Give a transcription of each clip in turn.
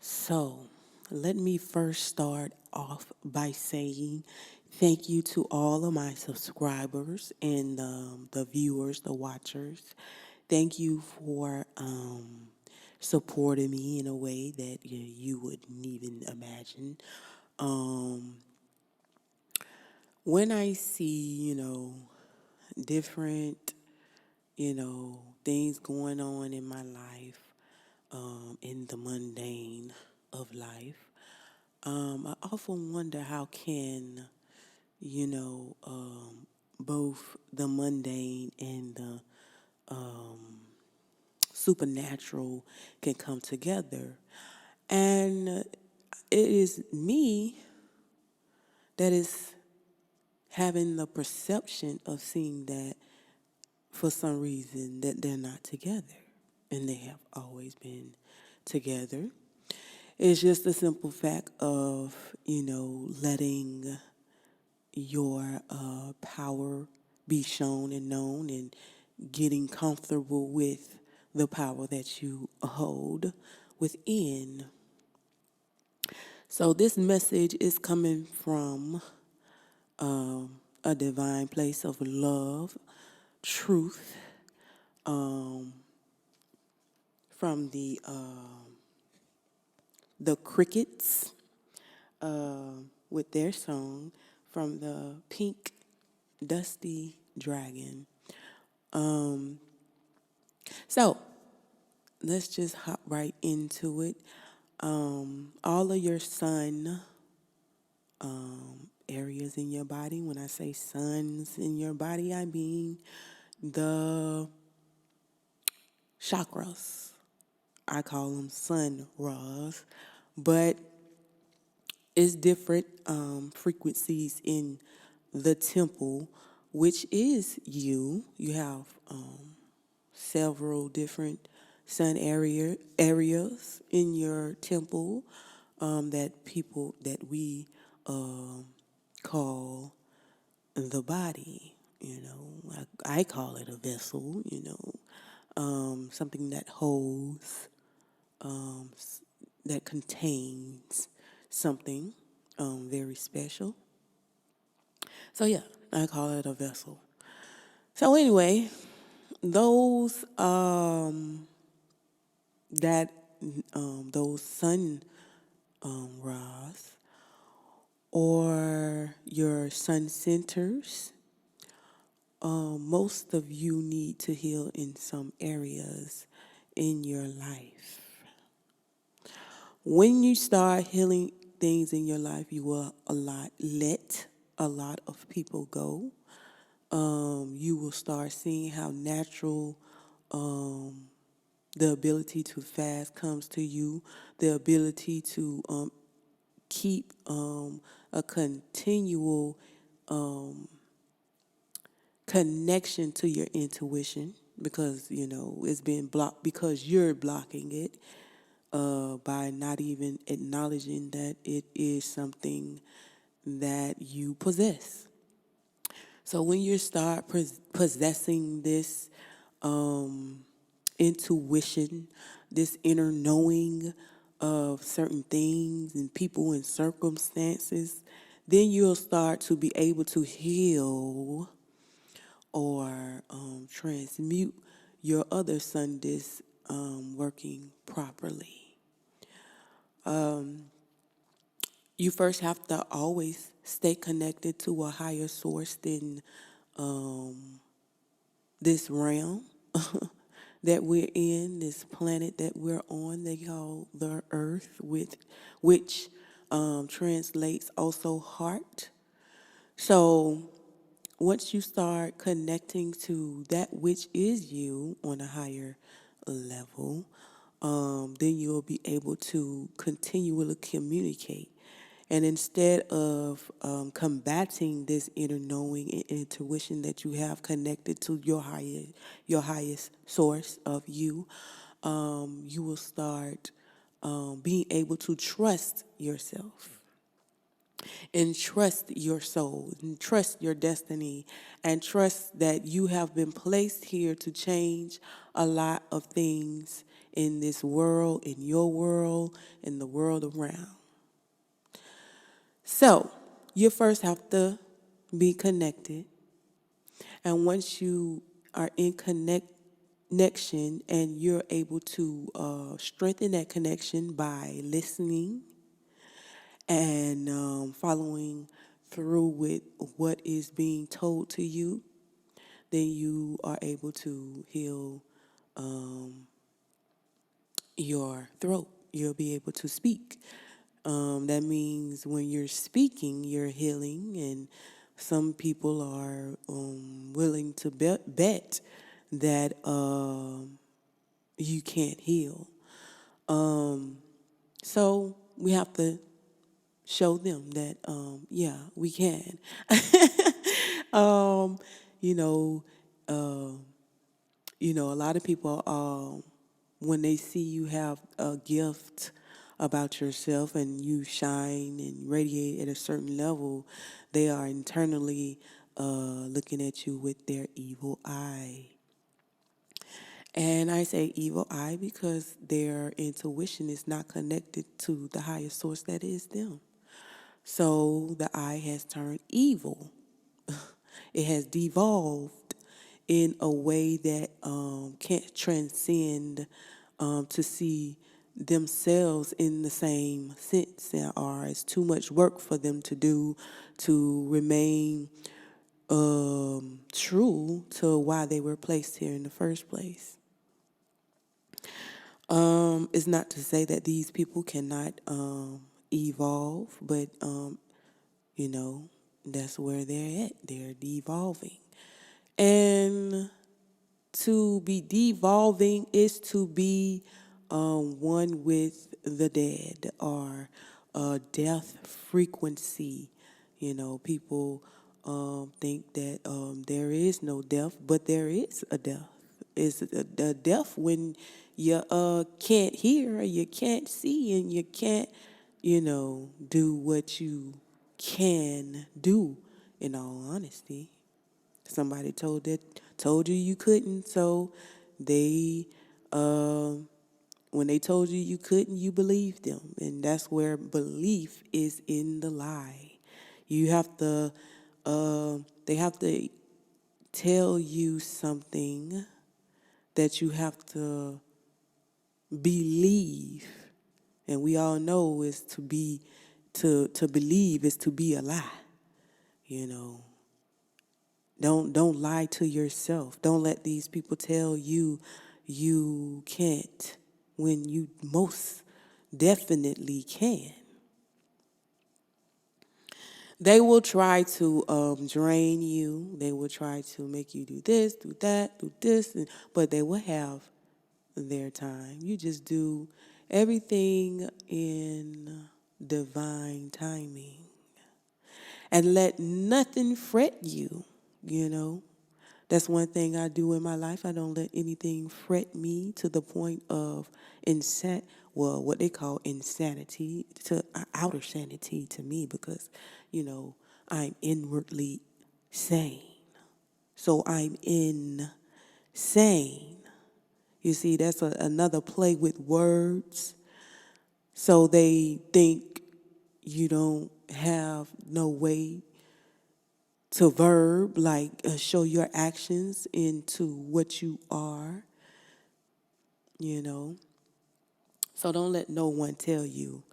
So, let me first start off by saying thank you to all of my subscribers and the viewers, the watchers. Thank you for supporting me in a way that you wouldn't even imagine. Um, when I see, different, things going on in my life, in the mundane of life, I often wonder how can, you know, um, both the mundane and the supernatural can come together. And it is me that is having the perception of seeing that for some reason that they're not together. And they have always been together. It's just a simple fact of, letting your power be shown and known and getting comfortable with the power that you hold within. So, this message is coming from a divine place of love, truth, from the crickets with their song from the pink dusty dragon. So let's just hop right into it. All of your sun areas in your body. When I say suns in your body, I mean the chakras. I call them sun raws, but it's different frequencies in the temple, which is you. You have several different sun areas in your temple that we call the body. I call it a vessel. Something that holds, that contains something very special. So yeah, I call it a vessel. So anyway, those that those sun rays or your sun centers, most of you need to heal in some areas in your life. When you start healing things in your life, you will let a lot of people go. You will start seeing how natural the ability to fast comes to you, the ability to keep a continual connection to your intuition because it's been blocked because you're blocking it by not even acknowledging that it is something that you possess. So when you start possessing this intuition, this inner knowing of certain things and people and circumstances, then you'll start to be able to heal or transmute your other sun disc working properly. You first have to always stay connected to a higher source than this realm that we're in, this planet that we're on, they call the earth, which translates also heart. So once you start connecting to that which is you on a higher level, then you'll be able to continually communicate. And instead of combating this inner knowing and intuition that you have connected to your highest source of you, you will start being able to trust yourself and trust your soul and trust your destiny and trust that you have been placed here to change a lot of things in this world, in your world, in the world around. So you first have to be connected. And once you are in connection and you're able to strengthen that connection by listening and following through with what is being told to you, then you are able to heal your throat. You'll be able to speak. That means when you're speaking, you're healing, and some people are willing to bet that you can't heal. So we have to show them that, yeah, we can. um, you know, a lot of people, when they see you have a gift about yourself and you shine and radiate at a certain level, they are internally looking at you with their evil eye. And I say evil eye because their intuition is not connected to the highest source that is them. So the eye has turned evil. It has devolved in a way that can't transcend to see themselves in the same sense, or it's too much work for them to do to remain true to why they were placed here in the first place. It's not to say that these people cannot evolve, but you know, that's where they're at. They're devolving. And to be devolving is to be one with the dead, or death frequency. People think that there is no death, but there is a death. It's a death when you can't hear, or you can't see, and you can't, do what you can do, in all honesty. Somebody told you you couldn't, so they when they told you you couldn't, you believed them, and that's where belief is in the lie. You have to they have to tell you something that you have to believe, and we all know is to believe is to be a lie. you know don't lie to yourself. Don't let these people tell you you can't when you most definitely can. They will try to drain you. They will try to make you do this, do that, do this, but they will have their time. You just do everything in divine timing. And let nothing fret you, you know. That's one thing I do in my life. I don't let anything fret me to the point of what they call insanity, to outer sanity to me, because, I'm inwardly sane. So I'm insane. You see, that's another play with words. So they think you don't have no way to verb, like show your actions into what you are, you know. So don't let no one tell you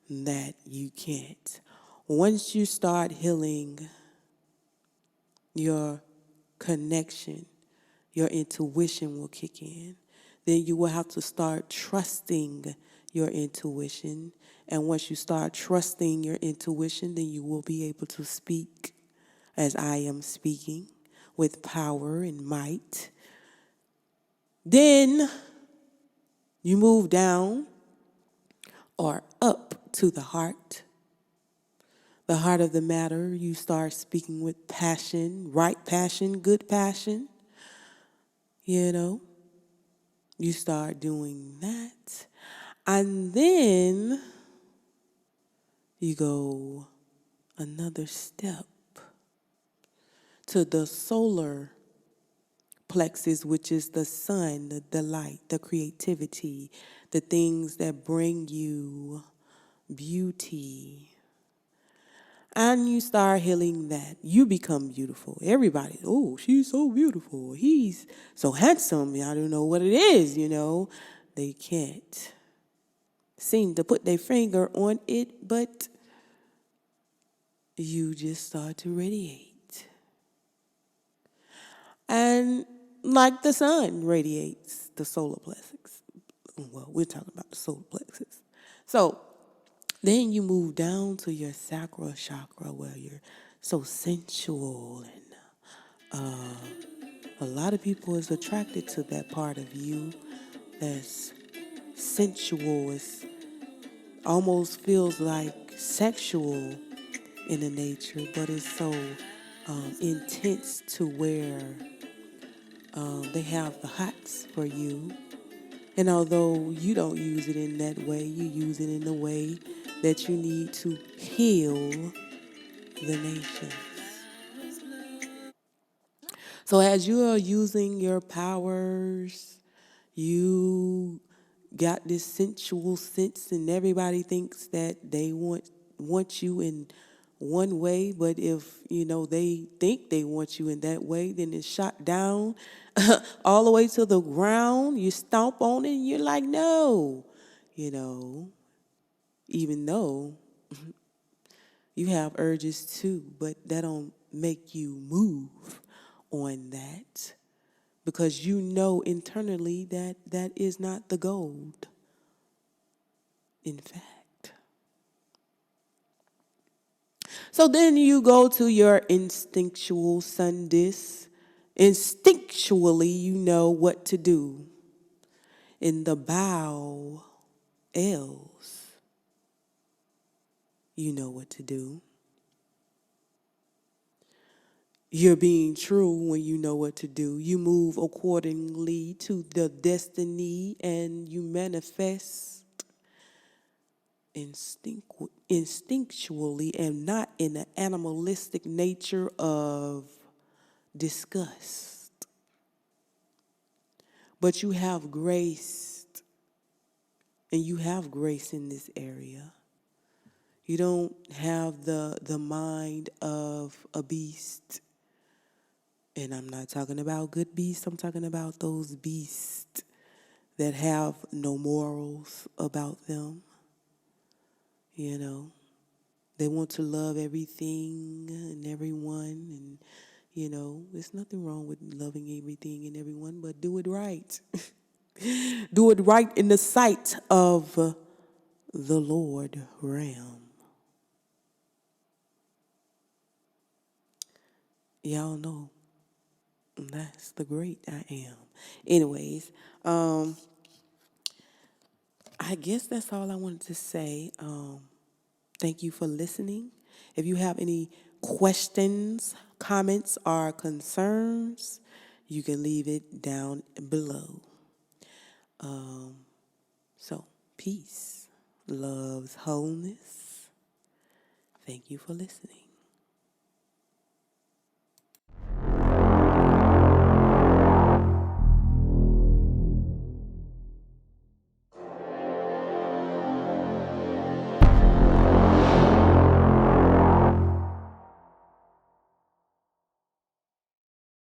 that you can't. Once you start healing your connection, your intuition will kick in. Then you will have to start trusting your intuition. And once you start trusting your intuition, then you will be able to speak as I am speaking with power and might. Then you move down or up to the heart of the matter. You start speaking with passion, right passion, good passion. You start doing that. And then you go another step to the solar plexus, which is the sun, the light, the creativity, the things that bring you beauty. And you start healing that. You become beautiful. Everybody, oh, she's so beautiful. He's so handsome. I don't know what it is, They can't seem to put their finger on it, but you just start to radiate. And like the sun radiates the solar plexus. Well, we're talking about the solar plexus. So then you move down to your sacral chakra where you're so sensual, and a lot of people is attracted to that part of you that's sensual. It almost feels like sexual in the nature, but it's so intense to where they have the hots for you. And although you don't use it in that way, you use it in the way that you need to heal the nation. So as you are using your powers, you got this sensual sense, and everybody thinks that they want you in one way, but if they think they want you in that way, then it's shot down all the way to the ground. You stomp on it and you're like, no, you know even though you have urges too, but that don't make you move on that, because you know internally that that is not the gold, in fact. So then you go to your instinctual sun disk. Instinctually, you know what to do. In the bow L's, you know what to do. You're being true when you know what to do. You move accordingly to the destiny and you manifest instinctually and not in the animalistic nature of disgust. But you have grace, and you have grace in this area. You don't have the mind of a beast. And I'm not talking about good beasts. I'm talking about those beasts that have no morals about them. They want to love everything and everyone. And, there's nothing wrong with loving everything and everyone, but do it right. Do it right in the sight of the Lord Ram. Y'all know that's the great I am. Anyways, I guess that's all I wanted to say. Thank you for listening. If you have any questions, comments, or concerns, you can leave it down below. So, peace, love's wholeness. Thank you for listening.